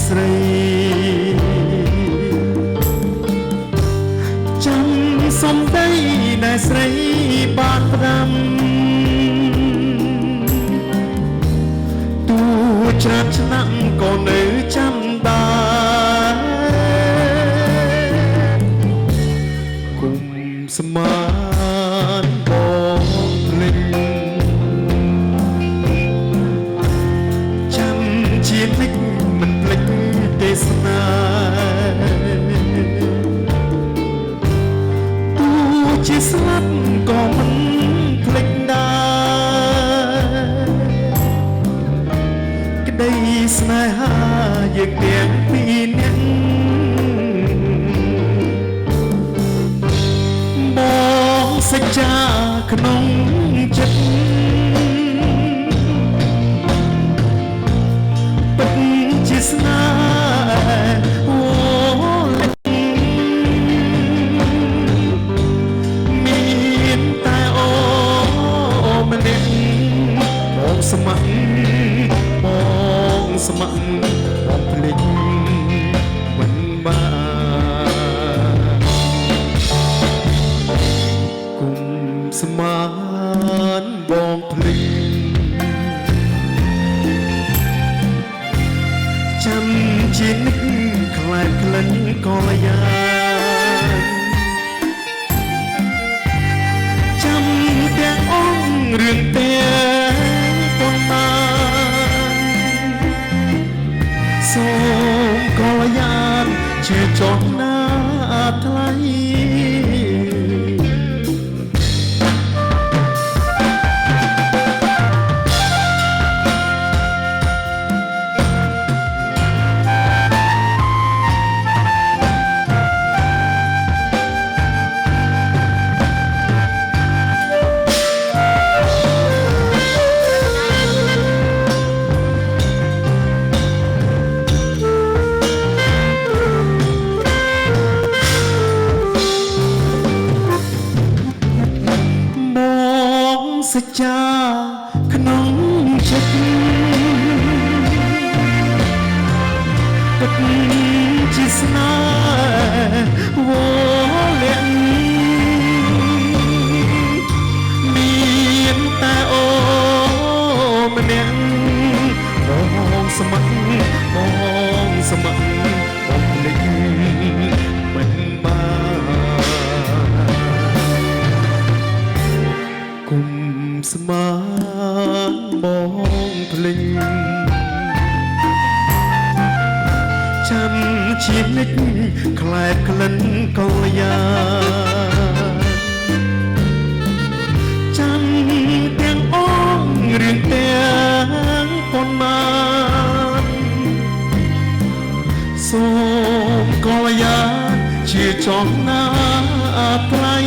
ស្រីចាំសំដីដែលស្រីបានប្រាំទូច្រើនឆ្នាំក៏នៅចាំដែរគុំស្មានបងភ្លេចចាំជានិចមិនភ្លេចទេសនាទូជាស្លាប់ក៏មិនភ្លេចដែរក្តីស្នេហាយើងទាំងពីរនាក់បងសេចក្ដីក្នុងចិត្តពិតជាស្នេហ៍អូមានតែអូម្នាក់បងស្ម័គ្របងស្ម័គ្របងភ្លេចមិនបានគុំស្មានបងភ្លេចចាំជានិចខ្លែងក្លិនកលយាចាំទាំងអងរឿងទាំងប៉ុន្មានសូមកលយានជាចោះណាថ្លៃសច្ចាក្នុងចិត្តពិតជាស្នេហ៍វលាក់មានតែអូម្នាក់បងស្ម័គ្របងស្ម័គ្របងភ្លេចមិនបានគុំស្មានបងភ្លេចចាំជានិចខ្លែងក្លិនកលយាចាំទាំងអងរឿងទាំងប៉ុន្មានសូមកលយាជាចង់ណាថ្លៃ